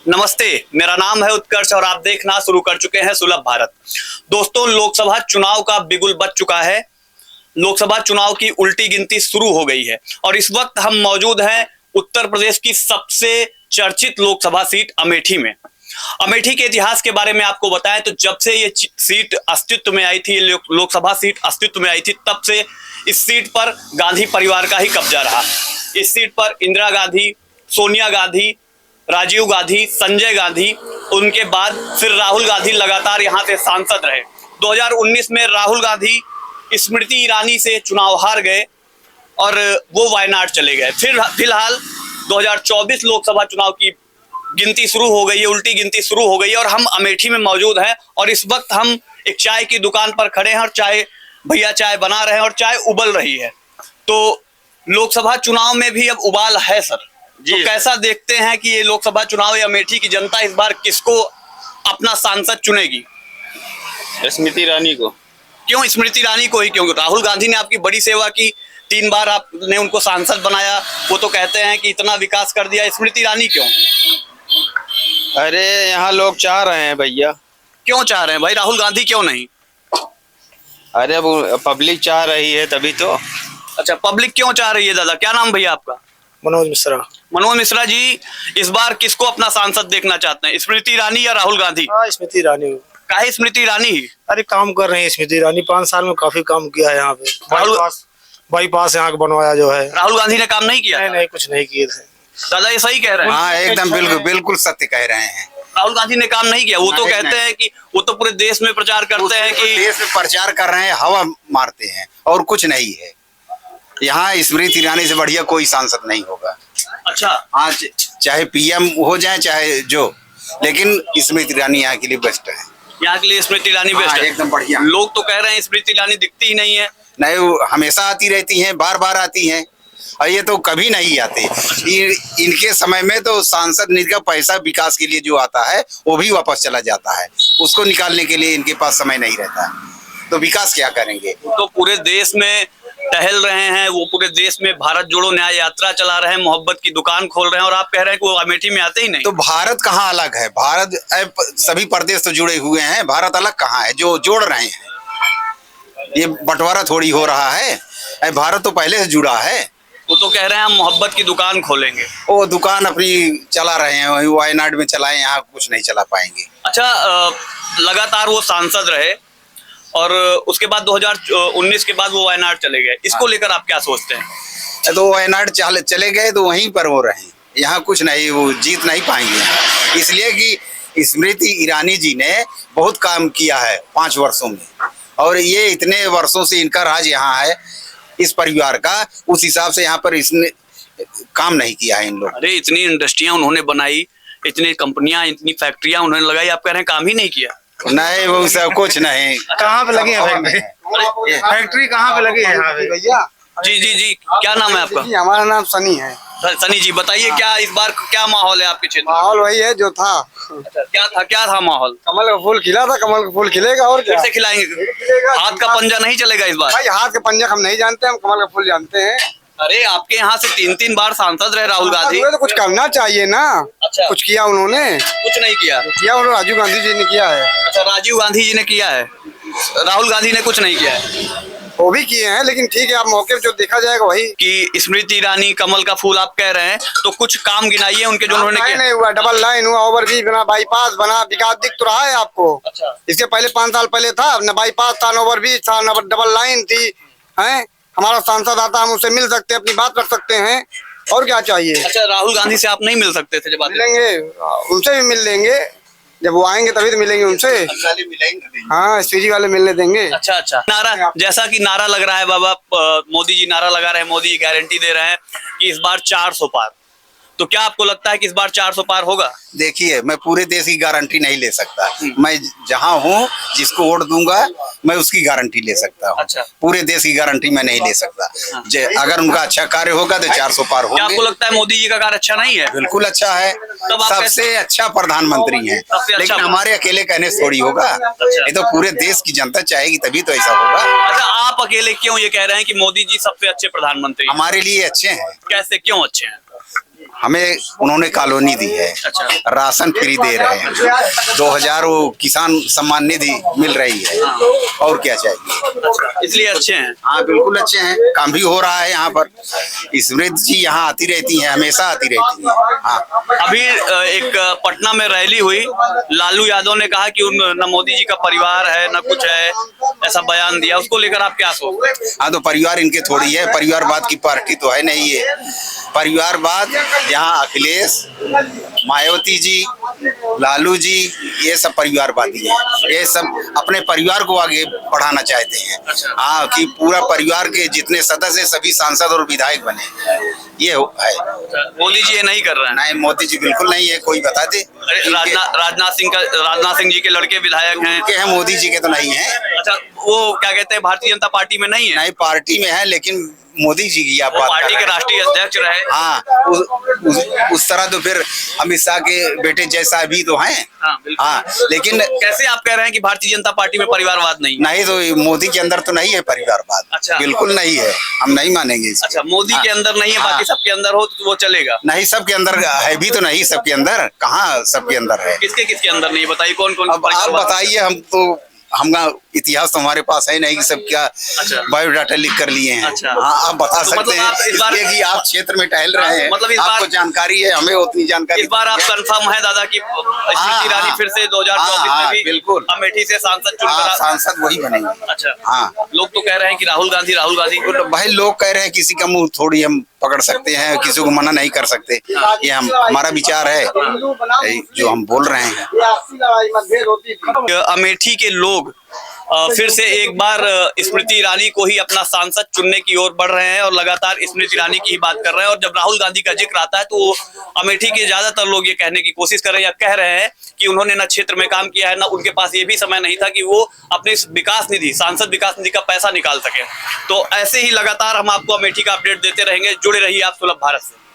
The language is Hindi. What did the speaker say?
नमस्ते, मेरा नाम है उत्कर्ष और आप देखना शुरू कर चुके हैं सुलभ भारत। दोस्तों, लोकसभा चुनाव का बिगुल बज चुका है। लोकसभा चुनाव की उल्टी गिनती शुरू हो गई है और इस वक्त हम मौजूद हैं उत्तर प्रदेश की सबसे चर्चित लोकसभा सीट अमेठी में। अमेठी के इतिहास के बारे में आपको बताएं तो जब से ये सीट अस्तित्व में आई थी, लोकसभा सीट अस्तित्व में आई थी, तब से इस सीट पर गांधी परिवार का ही कब्जा रहा। इस सीट पर इंदिरा गांधी, सोनिया गांधी, राजीव गांधी, संजय गांधी, उनके बाद फिर राहुल गांधी लगातार यहां से सांसद रहे। 2019 में राहुल गांधी स्मृति ईरानी से चुनाव हार गए और वो वायनाड चले गए। फिर फिलहाल 2024 लोकसभा चुनाव की गिनती शुरू हो गई है, उल्टी गिनती शुरू हो गई है और हम अमेठी में मौजूद हैं और इस वक्त हम एक चाय की दुकान पर खड़े हैं और भैया चाय बना रहे हैं और चाय उबल रही है। तो लोकसभा चुनाव में भी अब उबाल है सर, तो कैसा देखते हैं कि ये लोकसभा चुनाव या अमेठी की जनता इस बार किसको अपना सांसद चुनेगी? स्मृति ईरानी को। क्यों स्मृति ईरानी को ही? क्यों? राहुल गांधी ने आपकी बड़ी सेवा की, 3 बार आपने उनको सांसद बनाया, वो तो कहते हैं कि इतना विकास कर दिया। स्मृति ईरानी क्यों? अरे यहाँ लोग चाह रहे हैं भैया। क्यों चाह रहे हैं भाई? राहुल गांधी क्यों नहीं? अरे अब पब्लिक चाह रही है तभी तो। अच्छा, पब्लिक क्यों चाह रही है दादा? क्या नाम भैया आपका? मनोज मिश्रा। मनोज मिश्रा जी, इस बार किसको अपना सांसद देखना चाहते हैं, स्मृति ईरानी या राहुल गांधी? स्मृति ईरानी। काहे स्मृति ईरानी? अरे काम कर रहे हैं स्मृति ईरानी, 5 साल में काफी काम किया है यहाँ पे। बाईपास यहाँ का बनवाया जो है। राहुल गांधी ने काम नहीं किया? नहीं, कुछ नहीं किए थे दादा, ये सही कह रहे हैं? हाँ, एकदम बिल्कुल सत्य कह रहे हैं। राहुल गांधी ने काम नहीं किया। वो तो कहते हैं कि वो तो पूरे देश में प्रचार करते हैं कि देश में प्रचार कर रहे हैं, हवा मारते हैं और कुछ नहीं है। यहाँ स्मृति ईरानी से बढ़िया कोई सांसद नहीं होगा। अच्छा, हाँ, चाहे पीएम हो जाए चाहे जो, लेकिन स्मृति ईरानी यहाँ के लिए बेस्ट है। यहाँ के लिए स्मृति ईरानी बेस्ट है, एकदम बढ़िया। लोग तो कह रहे हैं स्मृति ईरानी दिखती ही नहीं है। नहीं, वो हमेशा आती रहती हैं, बार बार आती हैं और ये तो कभी नहीं आते। इनके समय में तो सांसद निधि का पैसा विकास के लिए जो आता है वो भी वापस चला जाता है, उसको निकालने के लिए इनके पास समय नहीं रहता है, तो विकास क्या करेंगे? तो पूरे देश में टहल रहे हैं, वो पूरे देश में भारत जोड़ो न्याय यात्रा चला रहे हैं, मोहब्बत की दुकान खोल रहे हैं और आप कह रहे हैं कि वो अमेठी में आते ही नहीं। तो भारत कहाँ अलग है? भारत सभी प्रदेश तो जुड़े हुए हैं, भारत अलग कहाँ है जो जोड़ रहे हैं? ये बंटवारा थोड़ी हो रहा है, भारत तो पहले से जुड़ा है। वो तो कह रहे हैं हम मोहब्बत की दुकान खोलेंगे। वो दुकान अपनी चला रहे हैं, वही वायनाड में चलाएं, यहाँ कुछ नहीं चला पाएंगे। अच्छा, लगातार वो सांसद रहे और उसके बाद 2019 के बाद वो वायनाड चले गए, इसको लेकर आप क्या सोचते हैं? तो वायनाड चले गए तो वहीं पर वो रहे, यहाँ कुछ नहीं, वो जीत नहीं पाएंगे। इसलिए कि स्मृति ईरानी जी ने बहुत काम किया है 5 वर्षों में और ये इतने वर्षों से इनका राज यहाँ है इस परिवार का, उस हिसाब से यहाँ पर इसने काम नहीं किया है इन लोग। अरे इतनी इंडस्ट्रियां उन्होंने बनाई, इतनी कंपनियां, इतनी फैक्ट्रियां उन्होंने लगाई, आप कह रहे हैं काम ही नहीं किया? नहीं, वो सब कुछ नहीं। कहाँ पे लगी है फैक्ट्री? फैक्ट्री कहाँ पे लगी है यहाँ पे भैया? जी, क्या नाम है आपका? हमारा नाम सनी है। सनी जी, बताइए क्या इस बार क्या माहौल है आपके क्षेत्र? माहौल वही है जो था। अच्छा, क्या था माहौल? कमल का फूल खिला था, कमल का फूल खिलेगा और क्या? कैसे खिलाएंगे? हाथ का पंजा नहीं चलेगा इस बार? भाई हाथ का पंजा हम नहीं जानते, हम कमल का फूल जानते हैं। अरे आपके यहाँ से 3 बार सांसद रहे राहुल गांधी, तो कुछ करना चाहिए ना। अच्छा, कुछ किया उन्होंने? कुछ नहीं किया। उन्होंने राजीव गांधी जी ने किया है। अच्छा, राजीव गांधी जी ने किया है, राहुल गांधी ने कुछ नहीं किया है। वो भी किए हैं, लेकिन ठीक है, आप मौके पे जो देखा जाएगा वही। कि स्मृति ईरानी कमल का फूल आप कह रहे हैं, तो कुछ काम गिनाइए उनके जो उन्होंने किया। नहीं हुआ, डबल लाइन हुआ, ओवरब्रिज बना, बाईपास बना, विकास दिख तो रहा है आपको। अच्छा, इसके पहले 5 साल पहले था न बाईपास था, न ओवरब्रिज था, न डबल लाइन थी। हैं, हमारा सांसद आता, हम उससे मिल सकते हैं, अपनी बात रख सकते हैं, और क्या चाहिए? अच्छा, राहुल गांधी से आप नहीं मिल सकते थे? जब मिलेंगे उनसे भी मिल लेंगे, जब वो आएंगे तभी तो मिलेंगे उनसे। हाँ, स्पीजी वाले मिलने देंगे। अच्छा, नारा, जैसा कि नारा लग रहा है बाबा, मोदी जी नारा लगा रहे हैं, मोदी जी गारंटी दे रहे हैं कि इस बार 400 पार, तो क्या आपको लगता है कि इस बार 400 पार होगा? देखिए, मैं पूरे देश की गारंटी नहीं ले सकता, मैं जहाँ हूँ जिसको वोट दूंगा मैं उसकी गारंटी ले सकता हूँ। अच्छा, पूरे देश की गारंटी मैं नहीं ले सकता। अगर उनका अच्छा कार्य होगा तो 400 पार होगा। क्या आपको लगता है मोदी जी का कार्य अच्छा नहीं है? बिल्कुल अच्छा है, सबसे अच्छा प्रधानमंत्री है, लेकिन हमारे अकेले कहने से थोड़ी होगा, ये तो पूरे देश की जनता चाहेगी तभी तो ऐसा होगा। अच्छा, आप अकेले क्यों ये कह रहे हैं कि मोदी जी सबसे अच्छे प्रधानमंत्री? हमारे लिए अच्छे हैं। कैसे, क्यों अच्छे हैं? हमें उन्होंने कॉलोनी दी है, अच्छा। राशन फ्री दे रहे हैं, 2000 वो किसान सम्मान निधि मिल रही है, और क्या चाहिए। इसलिए अच्छे हैं। हाँ बिल्कुल अच्छे हैं, काम भी हो रहा है यहाँ पर। स्मृति जी यहाँ आती रहती हैं, हमेशा आती रहती हैं। हाँ अभी एक पटना में रैली हुई, लालू यादव ने कहा कि न मोदी जी का परिवार है न कुछ है, ऐसा बयान दिया, उसको लेकर आप क्या सोचते हैं? हाँ, तो परिवार इनके थोड़ी है, परिवारवाद की पार्टी तो है नहीं है। परिवारवाद यहाँ अखिलेश, मायावती जी, लालू जी, ये सब परिवारवादी हैं। ये सब अपने परिवार को आगे बढ़ाना चाहते हैं। हाँ, कि पूरा परिवार के जितने सदस्य सभी सांसद और विधायक बने, ये है। मोदी जी ये नहीं कर रहे हैं। नहीं, मोदी जी बिल्कुल नहीं है, कोई बता दे। राजनाथ सिंह जी के लड़के विधायक हैं। के हैं, मोदी जी के तो नहीं है। अच्छा, वो क्या कहते हैं, भारतीय जनता पार्टी में नहीं है? नहीं, पार्टी में है, लेकिन मोदी जी की आप बात पार्टी कर के रहे हैं। राष्ट्रीय अध्यक्ष रहे। हाँ, उस तरह तो फिर अमित शाह के बेटे जैसा भी तो हैं। हाँ, बिल्कुल। हाँ, लेकिन कैसे आप कह रहे हैं कि भारतीय जनता पार्टी में परिवारवाद नहीं? नहीं, तो मोदी के अंदर तो नहीं है परिवारवाद। अच्छा। बिल्कुल नहीं है, हम नहीं मानेंगे इसको। अच्छा, मोदी के अंदर नहीं है, बाकी सबके अंदर हो तो वो चलेगा? नहीं, सबके अंदर है भी तो नहीं, सबके अंदर कहाँ सबके अंदर है। किसके किसके अंदर नहीं, बताइए कौन कौन? अब आप बताइए, हम तो हमका इतिहास तो हमारे पास है नहीं कि सब क्या अच्छा। बायोडाटा लिख कर लिए हैं। अच्छा। हाँ, आप बता तो सकते मतलब हैं, आप इस बार- इसलिए कि आप क्षेत्र में टहल रहे हैं, मतलब इस बार- आपको जानकारी है, हमें उतनी जानकारी इस बार आप कंफर्म है दादा कि स्मृति ईरानी हाँ। फिर से 2024 हाँ, में भी बिल्कुल। अमेठी से सांसद हाँ, चुनकर? सांसद वही बनेंगे। अच्छा। हाँ। लोग तो कह रहे हैं कि राहुल गांधी तो भाई, लोग कह रहे हैं, किसी का मुंह थोड़ी हम पकड़ सकते हैं, किसी को मना नहीं कर सकते। ये हमारा विचार है, जो हम बोल रहे हैं। अमेठी के लोग फिर से एक बार स्मृति ईरानी को ही अपना सांसद चुनने की ओर बढ़ रहे हैं और लगातार स्मृति ईरानी की ही बात कर रहे हैं। और जब राहुल गांधी का जिक्र आता है तो अमेठी के ज्यादातर लोग ये कहने की कोशिश कर रहे हैं या कह रहे हैं कि उन्होंने न क्षेत्र में काम किया है, न उनके पास ये भी समय नहीं था कि वो अपनी विकास निधि, सांसद विकास निधि का पैसा निकाल सके। तो ऐसे ही लगातार हम आपको अमेठी का अपडेट देते रहेंगे। जुड़े रहिए आप सुलभ भारत से।